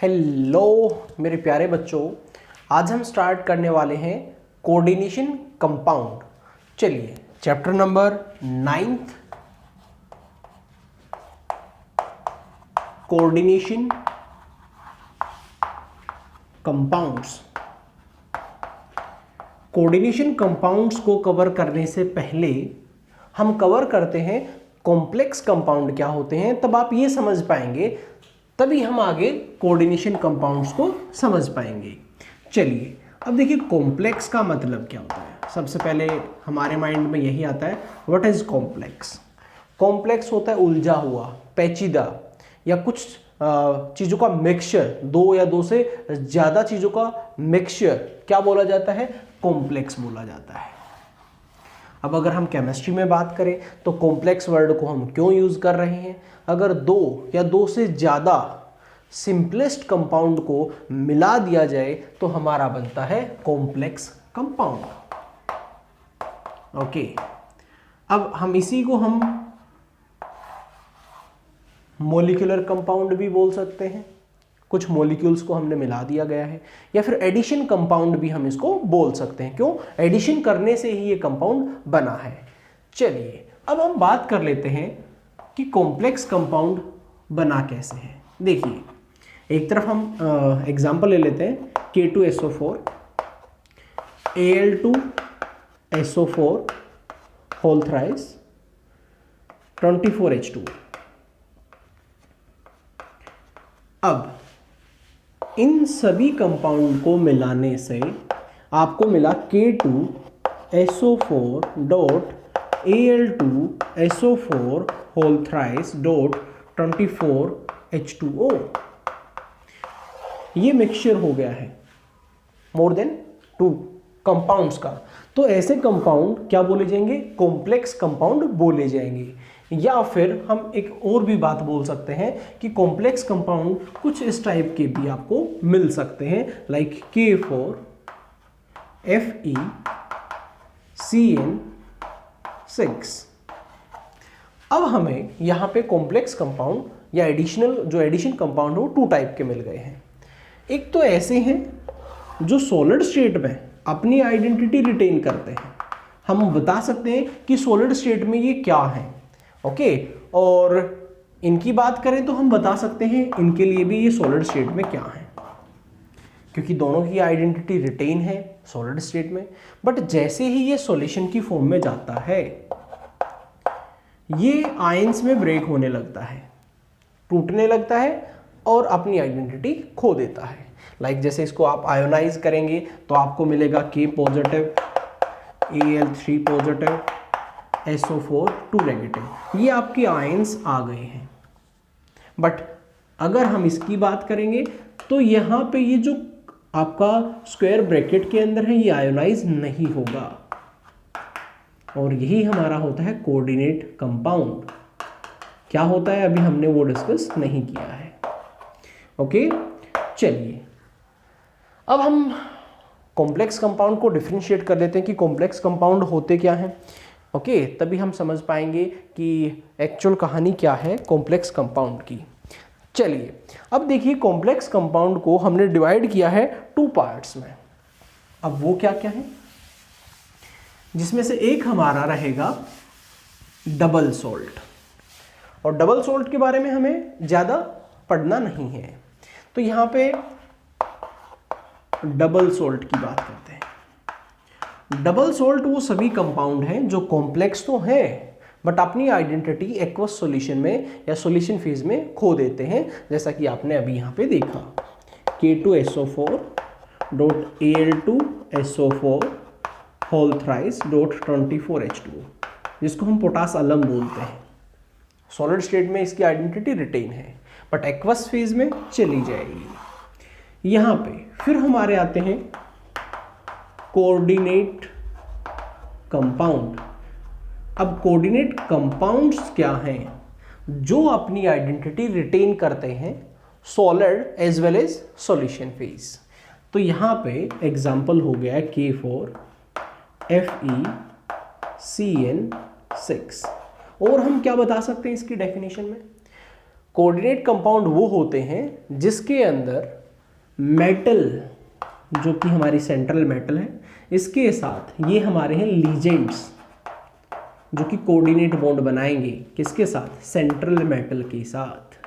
Hello मेरे प्यारे बच्चों, आज हम स्टार्ट करने वाले हैं कोऑर्डिनेशन कंपाउंड। चलिए chapter number 9th coordination compounds. Coordination compounds को कवर करने से पहले हम कवर करते हैं कॉम्प्लेक्स कंपाउंड क्या होते हैं, तब आप ये समझ पाएंगे, तभी हम आगे कोऑर्डिनेशन कंपाउंड्स को समझ पाएंगे। चलिए अब देखिए कॉम्प्लेक्स का मतलब क्या होता है। सबसे पहले हमारे माइंड में यही आता है, व्हाट इज कॉम्प्लेक्स। कॉम्प्लेक्स होता है उलझा हुआ, पेचीदा या कुछ चीज़ों का मिक्सचर, दो या दो से ज़्यादा चीज़ों का मिक्सचर क्या बोला जाता है, कॉम्प्लेक्स बोला जाता है। अब अगर हम केमिस्ट्री में बात करें तो कॉम्प्लेक्स वर्ड को हम क्यों यूज़ कर रहे हैं। अगर दो या दो से ज़्यादा सिंपलेस्ट कंपाउंड को मिला दिया जाए तो हमारा बनता है कॉम्प्लेक्स कंपाउंड। ओके, अब हम इसी को हम मॉलिक्यूलर कंपाउंड भी बोल सकते हैं। कुछ मॉलिक्यूल्स को हमने मिला दिया गया है, या फिर एडिशन कंपाउंड भी हम इसको बोल सकते हैं। क्यों? एडिशन करने से ही ये कंपाउंड बना है। चलिए अब हम बात कर लेते हैं कि कॉम्प्लेक्स कंपाउंड बना कैसे है। देखिए एक तरफ हम एग्जांपल ले लेते हैं, K2SO4 Al2SO4 whole thrice 24H2। अब इन सभी कंपाउंड को मिलाने से आपको मिला K2SO4 Al2SO4 whole thrice 24H2O। ये मिक्सचर हो गया है मोर देन 2 कंपाउंड्स का। तो ऐसे कंपाउंड क्या बोले जाएंगे, कॉम्प्लेक्स कंपाउंड बोले जाएंगे। या फिर हम एक और भी बात बोल सकते हैं कि कॉम्प्लेक्स कंपाउंड कुछ इस टाइप के भी आपको मिल सकते हैं, लाइक K4FeCN6। अब हमें यहाँ पे कॉम्प्लेक्स कंपाउंड या एडिशन कंपाउंड हो 2 टाइप के मिल गए हैं। एक तो ऐसे हैं जो सॉलिड स्टेट में अपनी आइडेंटिटी रिटेन करते हैं। हम बता सकते हैं कि सॉलिड स्टेट में ये क्या है। ओके, और इनकी बात करें तो हम बता सकते हैं इनके लिए भी ये सॉलिड स्टेट में क्या है, क्योंकि दोनों की आइडेंटिटी रिटेन है सॉलिड स्टेट में। बट जैसे ही ये सॉल्यूशन की फॉर्म में जाता है, ये आयंस में ब्रेक होने लगता है, टूटने लगता है और अपनी आइडेंटिटी खो देता है। लाइक जैसे इसको आप आयोनाइज करेंगे तो आपको मिलेगा K positive, Al3 positive, SO4 2 negative. ये आपके आयंस आ गए हैं। बट अगर हम इसकी बात करेंगे तो यहाँ पे ये जो आपका स्क्वायर ब्रैकेट के अंदर है, ये आयोनाइज नहीं होगा, और यही हमारा होता है कोऑर्डिनेट कंपाउंड। क्या होता है अभी हमने वो डिस्कस नहीं किया है। ओके, चलिए अब हम कॉम्प्लेक्स कंपाउंड को डिफरेंशिएट कर लेते हैं कि कॉम्प्लेक्स कंपाउंड होते क्या हैं। ओके, तभी हम समझ पाएंगे कि एक्चुअल कहानी क्या है कॉम्प्लेक्स कंपाउंड की। चलिए अब देखिए कॉम्प्लेक्स कंपाउंड को हमने डिवाइड किया है 2 पार्ट्स में। अब वो क्या क्या है, जिसमें से एक हमारा रहेगा डबल सॉल्ट। और डबल सॉल्ट के बारे में हमें ज़्यादा पढ़ना नहीं है, तो यहाँ पे डबल सॉल्ट की बात करते हैं। डबल सॉल्ट वो सभी कंपाउंड हैं जो कॉम्प्लेक्स तो हैं बट अपनी आइडेंटिटी एक्वस सॉल्यूशन में या सॉल्यूशन फेज में खो देते हैं, जैसा कि आपने अभी यहाँ पे देखा K2SO4 Al2SO4 whole thrice 24H2O, जिसको हम पोटास अलम बोलते हैं। सॉलिड स्टेट में इसकी आइडेंटिटी रिटेन है बट एक्वस फेज में चली जाएगी। यहाँ पे फिर हमारे आते हैं कोऑर्डिनेट कंपाउंड। अब कोऑर्डिनेट कंपाउंड्स क्या हैं, जो अपनी आइडेंटिटी रिटेन करते हैं solid as well as solution phase. तो यहाँ पे एग्जांपल हो गया है K4FeCN6। और हम क्या बता सकते हैं इसकी डेफिनेशन में, कोऑर्डिनेट कंपाउंड वो होते हैं जिसके अंदर मेटल, जो कि हमारी सेंट्रल मेटल है, इसके साथ ये हमारे हैं लीजेंड्स, जो कि कोऑर्डिनेट बॉन्ड बनाएंगे किसके साथ, सेंट्रल मेटल के साथ।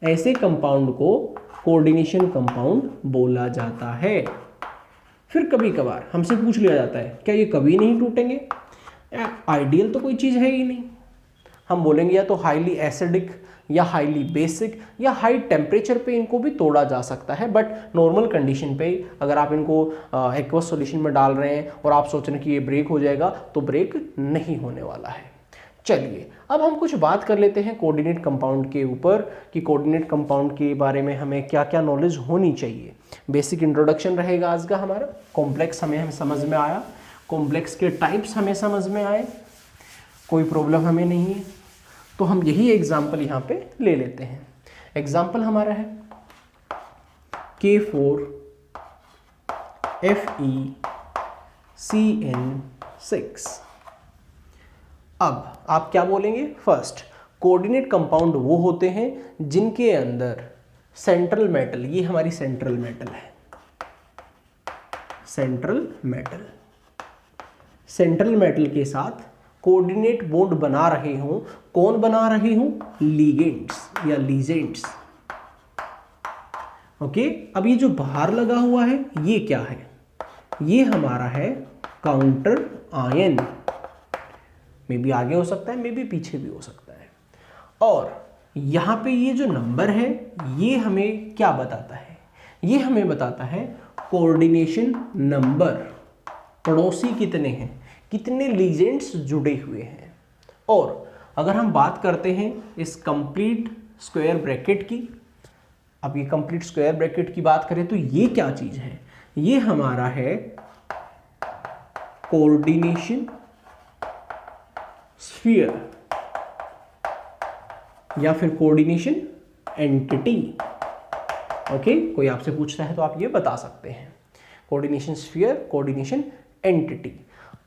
ऐसे कंपाउंड को कोऑर्डिनेशन कंपाउंड बोला जाता है। फिर कभी कभार हमसे पूछ लिया जाता है क्या ये कभी नहीं टूटेंगे? आइडियल तो कोई चीज़ है ही नहीं। हम बोलेंगे या तो हाईली एसिडिक या हाईली बेसिक या हाई टेम्परेचर पे इनको भी तोड़ा जा सकता है, बट नॉर्मल कंडीशन पे अगर आप इनको एक्वस सॉल्यूशन में डाल रहे हैं और आप सोच रहे हैं कि ये ब्रेक हो जाएगा, तो ब्रेक नहीं होने वाला है। चलिए अब हम कुछ बात कर लेते हैं कोऑर्डिनेट कंपाउंड के ऊपर कि कोऑर्डिनेट कंपाउंड के बारे में हमें क्या क्या नॉलेज होनी चाहिए। बेसिक इंट्रोडक्शन रहेगा आज का हमारा। कॉम्प्लेक्स हमें समझ में आया, कॉम्प्लेक्स के टाइप्स हमें समझ में आए, कोई प्रॉब्लम हमें नहीं है। तो हम यही एग्जाम्पल यहाँ पे ले लेते हैं। एग्जाम्पल हमारा है K4FeCN6। अब आप क्या बोलेंगे? फर्स्ट, कोऑर्डिनेट कंपाउंड वो होते हैं जिनके अंदर सेंट्रल मेटल, ये हमारी सेंट्रल मेटल है, सेंट्रल मेटल के साथ कोऑर्डिनेट बॉन्ड बना रहे हों। कौन बना रहे हों? लिगेंड्स या लीजेंड्स। ओके, अब ये जो बाहर लगा हुआ है ये क्या है? ये हमारा है काउंटर आयन। मे बी आगे हो सकता है, मे बी पीछे भी हो सकता है। और यहाँ पे ये जो नंबर है ये हमें क्या बताता है? ये हमें बताता है कोऑर्डिनेशन नंबर, पड़ोसी कितने हैं, कितने लीजेंड्स जुड़े हुए हैं। और अगर हम बात करते हैं इस कंप्लीट स्क्वायर ब्रैकेट की, अब ये कंप्लीट स्क्वायर ब्रैकेट की बात करें तो ये क्या चीज है? ये हमारा है कोऑर्डिनेशन स्फीयर या फिर कोऑर्डिनेशन एंटिटी। ओके, कोई आपसे पूछता है तो आप ये बता सकते हैं, कोऑर्डिनेशन स्फीयर, कोऑर्डिनेशन एंटिटी।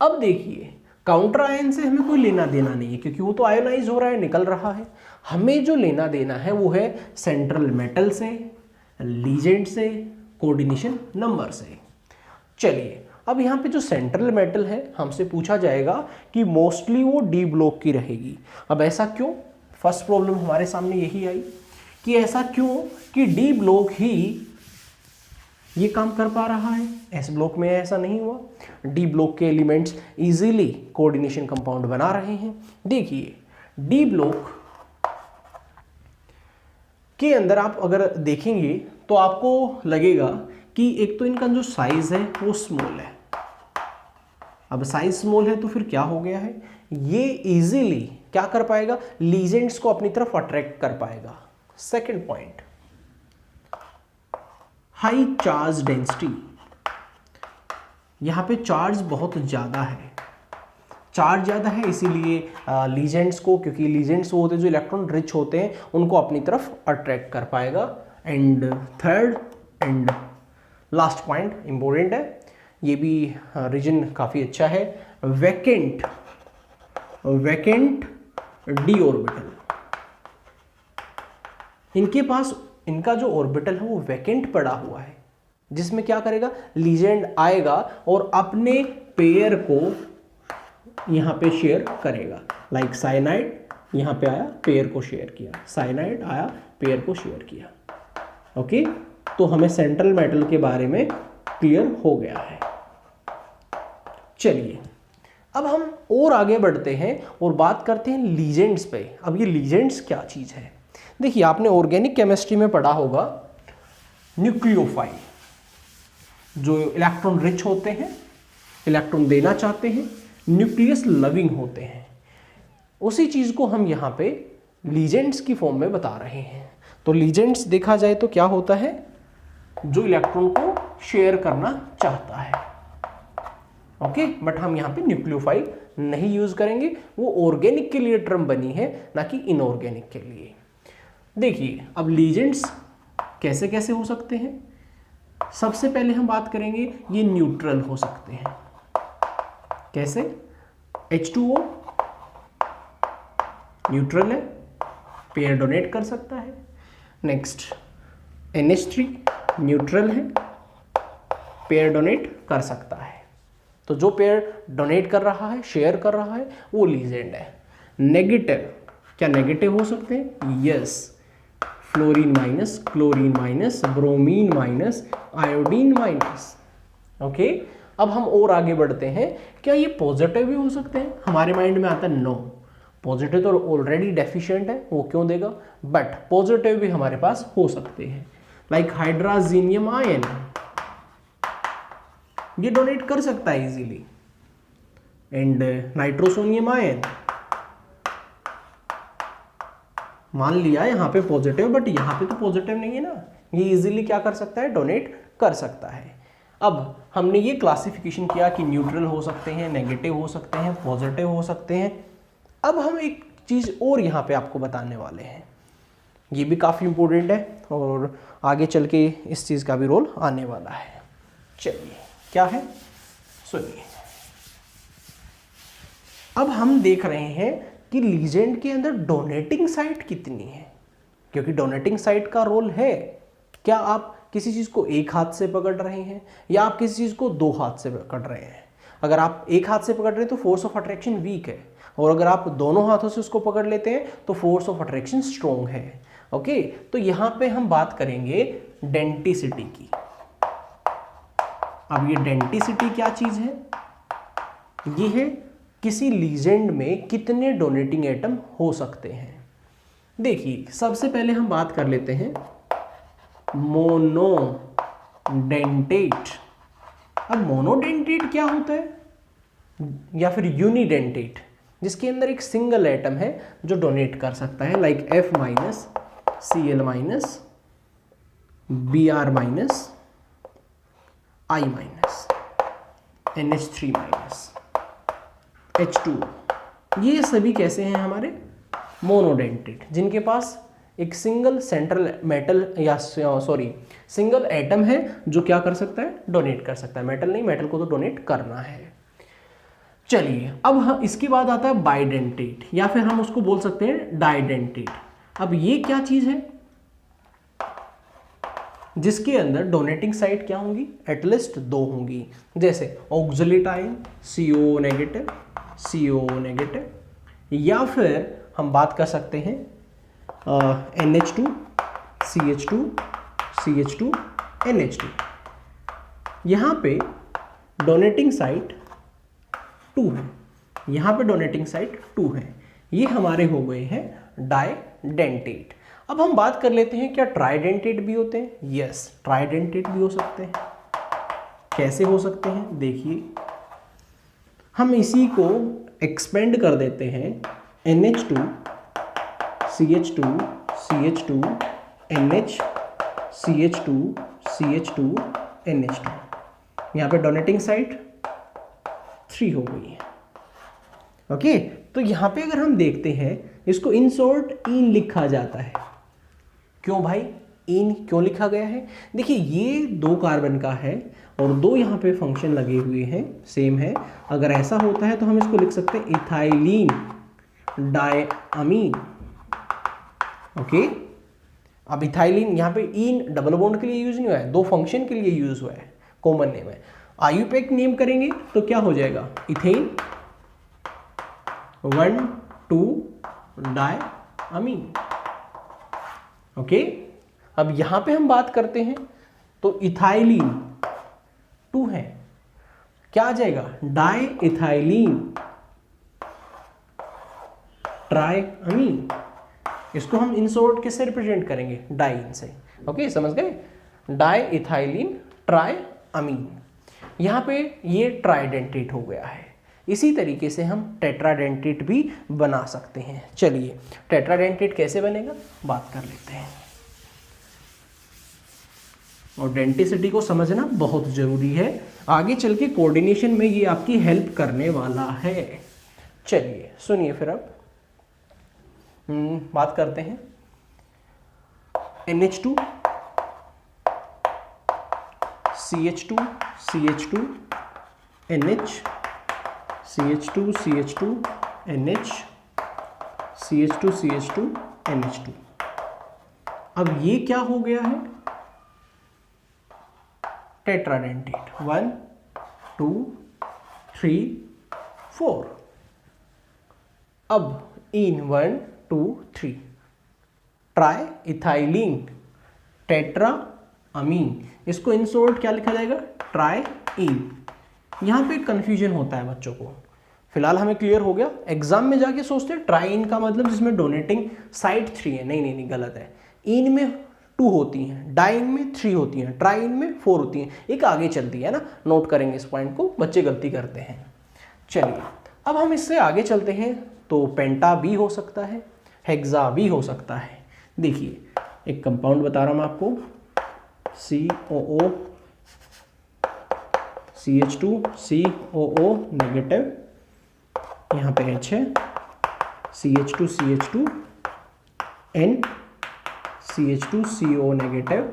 अब देखिए, काउंटर आयन से हमें कोई लेना देना नहीं है क्योंकि वो तो आयोनाइज हो रहा है, निकल रहा है। हमें जो लेना देना है वो है सेंट्रल मेटल से, लीजेंड से, कोऑर्डिनेशन नंबर से। चलिए अब यहाँ पे जो सेंट्रल मेटल है हमसे पूछा जाएगा कि मोस्टली वो डी ब्लॉक की रहेगी। अब ऐसा क्यों? फर्स्ट प्रॉब्लम हमारे सामने यही आई कि ऐसा क्यों कि डी ब्लॉक ही ये काम कर पा रहा है, एस ब्लॉक में ऐसा नहीं हुआ। डी ब्लॉक के एलिमेंट्स इजीली कोऑर्डिनेशन कंपाउंड बना रहे हैं। देखिए डी ब्लॉक के अंदर आप अगर देखेंगे तो आपको लगेगा कि एक तो इनका जो साइज है वो स्मॉल है। अब साइज स्मॉल है तो फिर क्या हो गया है, ये इजीली क्या कर पाएगा, लीजेंड्स को अपनी तरफ अट्रैक्ट कर पाएगा। Second point, high charge density. यहां पे चार्ज बहुत ज्यादा है, चार्ज ज़्यादा है इसीलिए लीजेंड्स को, क्योंकि लीजेंड्स वो होते हैं जो इलेक्ट्रॉन रिच होते हैं, उनको अपनी तरफ अट्रैक्ट कर पाएगा। And third and last point important है, ये भी रीजन काफ़ी अच्छा है, वैकेंट डी ऑर्बिटल। इनके पास इनका जो ऑर्बिटल है वो वैकेंट पड़ा हुआ है, जिसमें क्या करेगा, लीजेंड आएगा और अपने पेयर को यहाँ पे शेयर करेगा। लाइक साइनाइड यहाँ पे आया, पेयर को शेयर किया, साइनाइड आया, पेयर को शेयर किया। ओके, तो हमें सेंट्रल मेटल के बारे में क्लियर हो गया है। चलिए अब हम और आगे बढ़ते हैं और बात करते हैं लीजेंड्स पे। अब ये लीजेंड्स क्या चीज़ है? देखिए आपने ऑर्गेनिक केमिस्ट्री में पढ़ा होगा, न्यूक्लियोफाइल जो इलेक्ट्रॉन रिच होते हैं, इलेक्ट्रॉन देना चाहते हैं, न्यूक्लियस लविंग होते हैं, उसी चीज़ को हम यहाँ पे लीजेंड्स की फॉर्म में बता रहे हैं। तो लीजेंड्स देखा जाए तो क्या होता है, जो इलेक्ट्रॉन को शेयर करना चाहता है। ओके, बट हम यहाँ पे न्यूक्लियोफाइल नहीं यूज करेंगे, वो ऑर्गेनिक के लिए टर्म बनी है, ना कि इनऑर्गेनिक के लिए। देखिए अब लीजेंड्स कैसे कैसे हो सकते हैं। सबसे पहले हम बात करेंगे, ये न्यूट्रल हो सकते हैं। कैसे? H2O न्यूट्रल है, पेयर डोनेट कर सकता है। नेक्स्ट NH3 न्यूट्रल है, पेयर डोनेट कर सकता है। तो जो पेयर डोनेट कर रहा है, शेयर कर रहा है, वो लीजेंड है। नेगेटिव, क्या नेगेटिव हो सकते हैं? Yes, fluorine minus, chlorine minus, bromine minus, iodine minus. Okay, अब हम और आगे बढ़ते हैं। क्या ये पॉजिटिव भी हो सकते हैं? हमारे माइंड में आता है नो, पॉजिटिव तो ऑलरेडी डेफिशिएंट है, वो क्यों देगा, बट पॉजिटिव भी हमारे पास हो सकते हैं। लाइक हाइड्राजीनियम आयन, ये डोनेट कर सकता है इजीली। एंड नाइट्रोसोनियम आयन, मान लिया यहाँ पे पॉजिटिव, बट यहाँ पे तो पॉजिटिव नहीं है ना, ये इजीली क्या कर सकता है, डोनेट कर सकता है। अब हमने ये क्लासिफिकेशन किया कि न्यूट्रल हो सकते हैं, नेगेटिव हो सकते हैं, पॉजिटिव हो सकते हैं। अब हम एक चीज़ और यहाँ पे आपको बताने वाले हैं, ये भी काफ़ी इंपॉर्टेंट है और आगे चल के इस चीज़ का भी रोल आने वाला है। चलिए, क्या है सुनिए। अब हम देख रहे हैं कि लीजेंड के अंदर डोनेटिंग साइट कितनी है, क्योंकि डोनेटिंग साइट का रोल है। क्या आप किसी चीज़ को एक हाथ से पकड़ रहे हैं या आप किसी चीज़ को दो हाथ से पकड़ रहे हैं? अगर आप एक हाथ से पकड़ रहे हैं तो फोर्स ऑफ अट्रैक्शन वीक है, और अगर आप दोनों हाथों से उसको पकड़ लेते हैं तो फोर्स ऑफ अट्रैक्शन स्ट्रॉन्ग है। ओके, तो यहाँ पे हम बात करेंगे डेंटिसिटी की। अब ये डेंटिसिटी क्या चीज़ है? ये है किसी लीजेंड में कितने डोनेटिंग एटम हो सकते हैं। देखिए, सबसे पहले हम बात कर लेते हैं मोनोडेंटेट। अब मोनोडेंटेट क्या होता है, या फिर यूनिडेंटेट, जिसके अंदर एक सिंगल एटम है जो डोनेट कर सकता है, like F minus, Cl minus, Br minus, I minus, NH3 minus, H2। ये सभी कैसे हैं हमारे? मोनोडेंटेट, जिनके पास एक सिंगल सेंट्रल मेटल या सिंगल एटम है जो क्या कर सकता है, डोनेट कर सकता है। मेटल नहीं, मेटल को तो डोनेट करना है। चलिए, अब हम इसके बाद आता है बाइडेंटेट, या फिर हम उसको बोल सकते हैं डाइडेंटेट। अब ये क्या चीज है? जिसके अंदर डोनेटिंग साइट क्या होंगी, एटलीस्ट दो होंगी। जैसे oxalate ion, CO negative, CO negative, या फिर हम बात कर सकते हैं NH2, CH2, CH2, NH2। यहाँ पे डोनेटिंग साइट 2 है, यहाँ पे डोनेटिंग साइट 2 है। ये हमारे हो गए हैं डाइडेंटेट। अब हम बात कर लेते हैं, क्या ट्राइडेंटेट भी होते हैं? यस, ट्राइडेंटेट भी हो सकते हैं। कैसे हो सकते हैं? देखिए, हम इसी को एक्सपेंड कर देते हैं, NH2, CH2, CH2, NH, CH2, CH2, NH2। यहाँ पे डोनेटिंग साइट 3 हो गई है। ओके, तो यहाँ पे अगर हम देखते हैं, इसको इन शॉर्ट इन लिखा जाता है। क्यों भाई इन क्यों लिखा गया है? देखिए, ये 2 कार्बन का है और 2 यहाँ पे फंक्शन लगे हुए हैं, सेम है। अगर ऐसा होता है तो हम इसको लिख सकते हैं इथाइलिन डायमीन। ओके, अब इथाइलिन यहाँ पे इन डबल बॉन्ड के लिए यूज नहीं हुआ है, 2 फंक्शन के लिए यूज हुआ है, कॉमन नेम है। आयुपेक नेम करेंगे तो क्या हो जाएगा, इथेन 1,2 डायमीन। ओके, अब यहां पे हम बात करते हैं तो इथाइलिन 2 है, क्या आ जाएगा, डाई इथाइलिन ट्राइअमीन। इसको हम इन शॉर्ट किससे रिप्रेजेंट करेंगे, डाइन से। ओके, समझ गए, डाई इथाइलिन ट्राइअमीन। यहाँ पे ये ट्राइडेंटेट हो गया है। इसी तरीके से हम टेट्राडेंटेट भी बना सकते हैं। चलिए, टेट्राडेंटेट कैसे बनेगा बात कर लेते हैं। और डेंटिसिटी को समझना बहुत ज़रूरी है, आगे चल के कोऑर्डिनेशन में ये आपकी हेल्प करने वाला है। चलिए सुनिए, फिर अब बात करते हैं NH2, CH2, CH2, NH, CH2, CH2, NH, CH2, CH2, NH2। अब ये क्या हो गया है, टेट्राडेंटेट, 1 2 3 4। अब इन 1 2 3 ट्राई इथाइलिन टेट्रा अमीन, इसको इन शॉर्ट क्या लिखा जाएगा, ट्राई इन। यहाँ पे कंफ्यूजन होता है बच्चों को, फिलहाल हमें क्लियर हो गया। एग्जाम में जाके सोचते हैं ट्राई इन का मतलब जिसमें डोनेटिंग साइड 3 है, नहीं नहीं नहीं, गलत है। इन में 2 होती हैं, डाइन में 3 होती हैं, ट्राइन में 4 होती हैं, एक आगे चलती है ना, नोट करेंगे इस पॉइंट को, बच्चे गलती करते हैं। चलिए अब हम इससे आगे चलते हैं, तो पेंटा भी हो सकता है, हेक्सा भी हो सकता है। देखिए एक कंपाउंड बता रहा हूँ मैं आपको, COO CH2 COO नेगेटिव, यहाँ पे H है, CH2 CH2 N CH2 CO negative,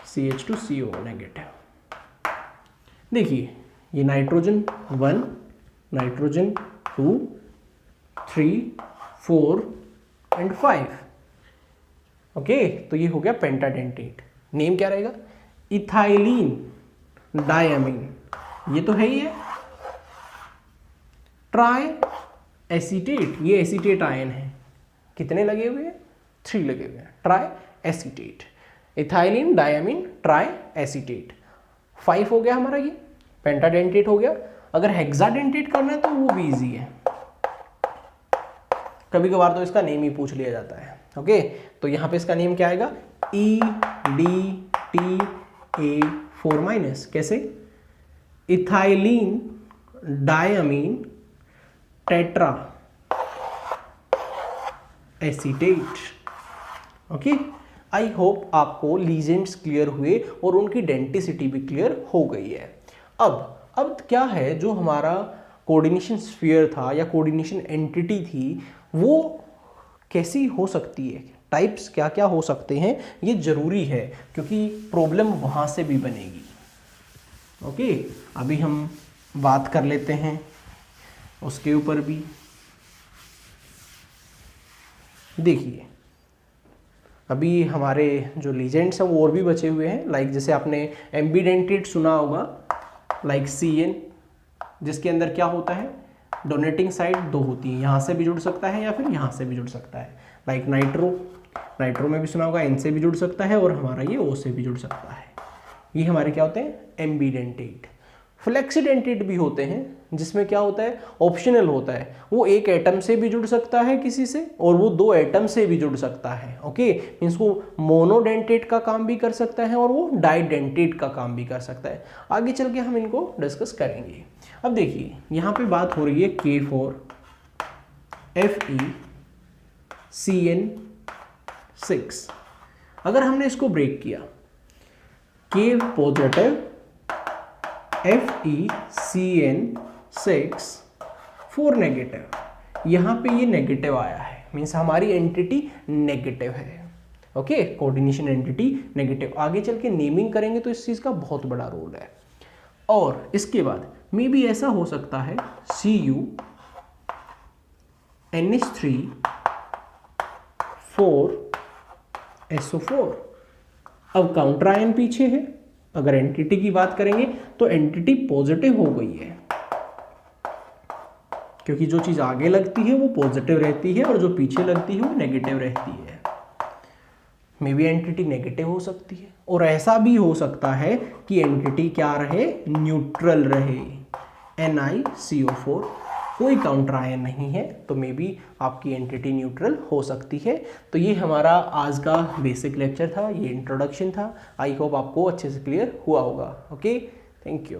CH2 CO negative. देखिए ये नाइट्रोजन 1, नाइट्रोजन 2, 3, 4 एंड 5। ओके, तो ये हो गया पेंटाडेंटेट। नेम क्या रहेगा, इथाइलिन डायमीन, ये तो है ही है। ट्राई एसीटेट, ये एसीटेट आयन है, कितने लगे हुए हैं, 3 लगे हुए हैं, try acetate, ethylene diamine try acetate. 5 हो गया हमारा, ये पेंटाडेंटेट हो गया। अगर हेक्साडेंटेट करना है तो वो भी इजी है, कभी कभार तो इसका नेम ही पूछ लिया जाता है। ओके, तो यहाँ पे इसका नेम क्या आएगा, EDTA4-, कैसे, ethylene diamine tetra acetate. Okay, I hope आपको लीजेंड्स क्लियर हुए और उनकी डेंटिसिटी भी क्लियर हो गई है। अब क्या है, जो हमारा कोऑर्डिनेशन स्फीयर था या कोऑर्डिनेशन एंटिटी थी, वो कैसी हो सकती है, टाइप्स क्या क्या हो सकते हैं, ये जरूरी है क्योंकि प्रॉब्लम वहाँ से भी बनेगी। ओके, अभी हम बात कर लेते हैं उसके ऊपर भी। देखिए अभी हमारे जो लीजेंड्स हैं वो और भी बचे हुए हैं, लाइक जैसे आपने एम्बीडेंटेट सुना होगा, लाइक CN, जिसके अंदर क्या होता है, डोनेटिंग साइड 2 होती है, यहाँ से भी जुड़ सकता है या फिर यहाँ से भी जुड़ सकता है। लाइक नाइट्रो में भी सुना होगा, N से भी जुड़ सकता है और हमारा ये O से भी जुड़ सकता है। ये हमारे क्या होते हैं, एम्बीडेंटेट। फ्लेक्सीडेंटेट भी होते हैं, जिसमें क्या होता है, ऑप्शनल होता है, वो एक एटम से भी जुड़ सकता है किसी से और वो 2 एटम से भी जुड़ सकता है। ओके, मीन्स वो मोनोडेंटेट का काम भी कर सकता है और वो डाइडेंटेट का काम भी कर सकता है। आगे चल के हम इनको डिस्कस करेंगे। अब देखिए यहाँ पे बात हो रही है K4FeCN6। अगर हमने इसको ब्रेक किया, K पॉजिटिव FeCN6 4 नेगेटिव, यहाँ पे ये नेगेटिव आया है, मीन्स हमारी एंटिटी नेगेटिव है। Okay, coordination entity negative. आगे चल के नेमिंग करेंगे तो इस चीज़ का बहुत बड़ा रोल है। और इसके बाद मे भी ऐसा हो सकता है CuNH3 4SO4। अब काउंटर आयन पीछे है, अगर एंटिटी की बात करेंगे तो एंटिटी पॉजिटिव हो गई है, क्योंकि जो चीज आगे लगती है वो पॉजिटिव रहती है और जो पीछे लगती है वो नेगेटिव रहती है। मे बी एंटिटी नेगेटिव हो सकती है, और ऐसा भी हो सकता है कि एंटिटी क्या रहे, न्यूट्रल रहे, NiCO4, कोई काउंटर आयन नहीं है, तो मे बी आपकी एंटिटी न्यूट्रल हो सकती है। तो ये हमारा आज का बेसिक लेक्चर था, ये इंट्रोडक्शन था। आई होप आपको अच्छे से क्लियर हुआ होगा। Okay, thank you.